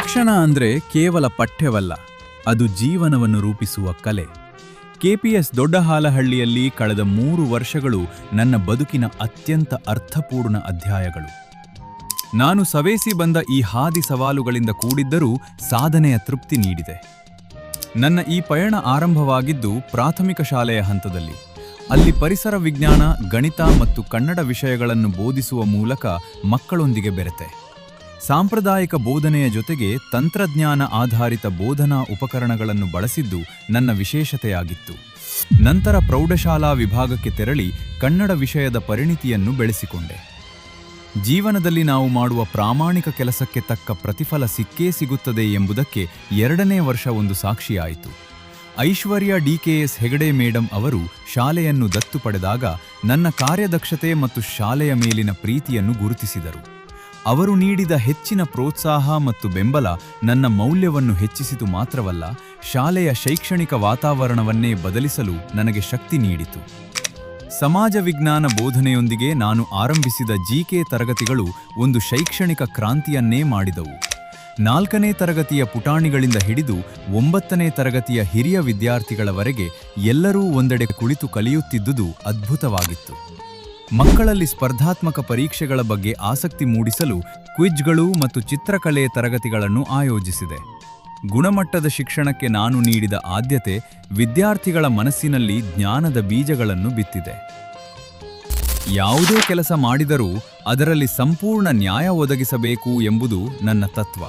ಶಿಕ್ಷಣ ಅಂದ್ರೆ ಕೇವಲ ಪಠ್ಯವಲ್ಲ, ಅದು ಜೀವನವನ್ನು ರೂಪಿಸುವ ಕಲೆ. ಕೆಪಿಎಸ್ ದೊಡ್ಡಹಾಲಹಳ್ಳಿಯಲ್ಲಿ ಕಳೆದ 3 ವರ್ಷಗಳು ನನ್ನ ಬದುಕಿನ ಅತ್ಯಂತ ಅರ್ಥಪೂರ್ಣ ಅಧ್ಯಾಯಗಳು. ನಾನು ಸವೇಸಿ ಬಂದ ಈ ಹಾದಿ ಸವಾಲುಗಳಿಂದ ಕೂಡಿದ್ದರೂ ಸಾಧನೆಯ ತೃಪ್ತಿ ನೀಡಿದೆ. ನನ್ನ ಈ ಪಯಣ ಆರಂಭವಾಗಿದ್ದು ಪ್ರಾಥಮಿಕ ಶಾಲೆಯ ಹಂತದಲ್ಲಿ. ಅಲ್ಲಿ ಪರಿಸರ ವಿಜ್ಞಾನ, ಗಣಿತ ಮತ್ತು ಕನ್ನಡ ವಿಷಯಗಳನ್ನು ಬೋಧಿಸುವ ಮೂಲಕ ಮಕ್ಕಳೊಂದಿಗೆ ಬೆರೆತೆ. ಸಾಂಪ್ರದಾಯಿಕ ಬೋಧನೆಯ ಜೊತೆಗೆ ತಂತ್ರಜ್ಞಾನ ಆಧಾರಿತ ಬೋಧನಾ ಉಪಕರಣಗಳನ್ನು ಬಳಸಿದ್ದು ನನ್ನ ವಿಶೇಷತೆಯಾಗಿತ್ತು. ನಂತರ ಪ್ರೌಢಶಾಲಾ ವಿಭಾಗಕ್ಕೆ ತೆರಳಿ ಕನ್ನಡ ವಿಷಯದ ಪರಿಣಿತಿಯನ್ನು ಬೆಳೆಸಿಕೊಂಡೆ. ಜೀವನದಲ್ಲಿ ನಾವು ಮಾಡುವ ಪ್ರಾಮಾಣಿಕ ಕೆಲಸಕ್ಕೆ ತಕ್ಕ ಪ್ರತಿಫಲ ಸಿಕ್ಕೇ ಸಿಗುತ್ತದೆ ಎಂಬುದಕ್ಕೆ 2ನೇ ವರ್ಷ ಒಂದು ಸಾಕ್ಷಿಯಾಯಿತು. ಐಶ್ವರ್ಯ ಡಿಕೆಎಸ್ ಹೆಗಡೆ ಮೇಡಂ ಅವರು ಶಾಲೆಯನ್ನು ದತ್ತು ಪಡೆದಾಗ ನನ್ನ ಕಾರ್ಯದಕ್ಷತೆ ಮತ್ತು ಶಾಲೆಯ ಮೇಲಿನ ಪ್ರೀತಿಯನ್ನು ಗುರುತಿಸಿದರು. ಅವರು ನೀಡಿದ ಹೆಚ್ಚಿನ ಪ್ರೋತ್ಸಾಹ ಮತ್ತು ಬೆಂಬಲ ನನ್ನ ಮೌಲ್ಯವನ್ನು ಹೆಚ್ಚಿಸಿತು ಮಾತ್ರವಲ್ಲ, ಶಾಲೆಯ ಶೈಕ್ಷಣಿಕ ವಾತಾವರಣವನ್ನೇ ಬದಲಿಸಲು ನನಗೆ ಶಕ್ತಿ ನೀಡಿತು. ಸಮಾಜ ವಿಜ್ಞಾನ ಬೋಧನೆಯೊಂದಿಗೆ ನಾನು ಆರಂಭಿಸಿದ ಜಿಕೆ ತರಗತಿಗಳು ಒಂದು ಶೈಕ್ಷಣಿಕ ಕ್ರಾಂತಿಯನ್ನೇ ಮಾಡಿದವು. 4ನೇ ತರಗತಿಯ ಪುಟಾಣಿಗಳಿಂದ ಹಿಡಿದು 9ನೇ ತರಗತಿಯ ಹಿರಿಯ ವಿದ್ಯಾರ್ಥಿಗಳವರೆಗೆ ಎಲ್ಲರೂ ಒಂದೆಡೆ ಕುಳಿತು ಕಲಿಯುತ್ತಿದ್ದುದು ಅದ್ಭುತವಾಗಿತ್ತು. ಮಕ್ಕಳಲ್ಲಿ ಸ್ಪರ್ಧಾತ್ಮಕ ಪರೀಕ್ಷೆಗಳ ಬಗ್ಗೆ ಆಸಕ್ತಿ ಮೂಡಿಸಲು ಕ್ವಿಜ್ಗಳು ಮತ್ತು ಚಿತ್ರಕಲೆ ತರಗತಿಗಳನ್ನು ಆಯೋಜಿಸಿದೆ. ಗುಣಮಟ್ಟದ ಶಿಕ್ಷಣಕ್ಕೆ ನಾನು ನೀಡಿದ ಆದ್ಯತೆ ವಿದ್ಯಾರ್ಥಿಗಳ ಮನಸ್ಸಿನಲ್ಲಿ ಜ್ಞಾನದ ಬೀಜಗಳನ್ನು ಬಿತ್ತಿದೆ. ಯಾವುದೇ ಕೆಲಸ ಮಾಡಿದರೂ ಅದರಲ್ಲಿ ಸಂಪೂರ್ಣ ನ್ಯಾಯ ಒದಗಿಸಬೇಕು ಎಂಬುದು ನನ್ನ ತತ್ವ.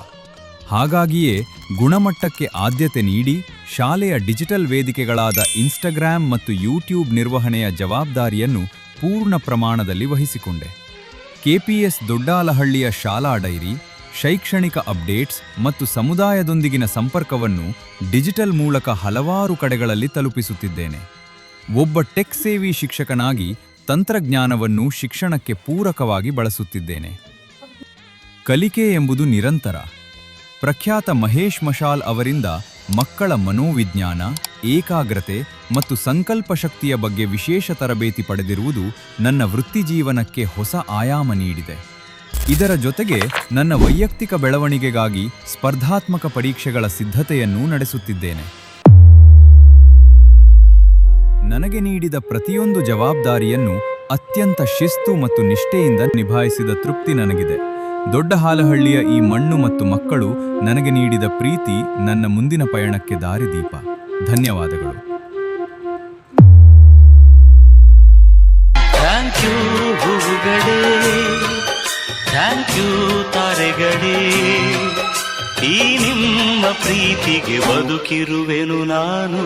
ಹಾಗಾಗಿಯೇ ಗುಣಮಟ್ಟಕ್ಕೆ ಆದ್ಯತೆ ನೀಡಿ ಶಾಲೆಯ ಡಿಜಿಟಲ್ ವೇದಿಕೆಗಳಾದ ಇನ್ಸ್ಟಾಗ್ರಾಮ್ ಮತ್ತು ಯೂಟ್ಯೂಬ್ ನಿರ್ವಹಣೆಯ ಜವಾಬ್ದಾರಿಯನ್ನು ಪೂರ್ಣ ಪ್ರಮಾಣದಲ್ಲಿ ವಹಿಸಿಕೊಂಡೆ. ಕೆಪಿಎಸ್ ದೊಡ್ಡಹಾಲಹಳ್ಳಿಯ ಶಾಲಾ ಡೈರಿ, ಶೈಕ್ಷಣಿಕ ಅಪ್ಡೇಟ್ಸ್ ಮತ್ತು ಸಮುದಾಯದೊಂದಿಗಿನ ಸಂಪರ್ಕವನ್ನು ಡಿಜಿಟಲ್ ಮೂಲಕ ಹಲವಾರು ಕಡೆಗಳಲ್ಲಿ ತಲುಪಿಸುತ್ತಿದ್ದೇನೆ. ಒಬ್ಬ ಟೆಕ್ ಸೇವಿ ಶಿಕ್ಷಕನಾಗಿ ತಂತ್ರಜ್ಞಾನವನ್ನು ಶಿಕ್ಷಣಕ್ಕೆ ಪೂರಕವಾಗಿ ಬಳಸುತ್ತಿದ್ದೇನೆ. ಕಲಿಕೆ ಎಂಬುದು ನಿರಂತರ. ಪ್ರಖ್ಯಾತ ಮಹೇಶ್ ಮಶಾಲ್ ಅವರಿಂದ ಮಕ್ಕಳ ಮನೋವಿಜ್ಞಾನ, ಏಕಾಗ್ರತೆ ಮತ್ತು ಸಂಕಲ್ಪ ಶಕ್ತಿಯ ಬಗ್ಗೆ ವಿಶೇಷ ತರಬೇತಿ ಪಡೆದಿರುವುದು ನನ್ನ ವೃತ್ತಿಜೀವನಕ್ಕೆ ಹೊಸ ಆಯಾಮ ನೀಡಿದೆ. ಇದರ ಜೊತೆಗೆ ನನ್ನ ವೈಯಕ್ತಿಕ ಬೆಳವಣಿಗೆಗಾಗಿ ಸ್ಪರ್ಧಾತ್ಮಕ ಪರೀಕ್ಷೆಗಳ ಸಿದ್ಧತೆಯನ್ನೂ ನಡೆಸುತ್ತಿದ್ದೇನೆ. ನನಗೆ ನೀಡಿದ ಪ್ರತಿಯೊಂದು ಜವಾಬ್ದಾರಿಯನ್ನು ಅತ್ಯಂತ ಶಿಸ್ತು ಮತ್ತು ನಿಷ್ಠೆಯಿಂದ ನಿಭಾಯಿಸಿದ ತೃಪ್ತಿ ನನಗಿದೆ. ದೊಡ್ಡಹಾಲಹಳ್ಳಿಯ ಈ ಮಣ್ಣು ಮತ್ತು ಮಕ್ಕಳು ನನಗೆ ನೀಡಿದ ಪ್ರೀತಿ ನನ್ನ ಮುಂದಿನ ಪಯಣಕ್ಕೆ ದಾರಿದೀಪ. ಧನ್ಯವಾದಗಳು. ಥ್ಯಾಂಕ್ ಯು ಹೂವುಗಳೇ, ಥ್ಯಾಂಕ್ ಯು ತಾರೆಗಳೇ, ಈ ನಿಮ್ಮ ಪ್ರೀತಿಗೆ ಬದುಕಿರುವೆನು ನಾನು.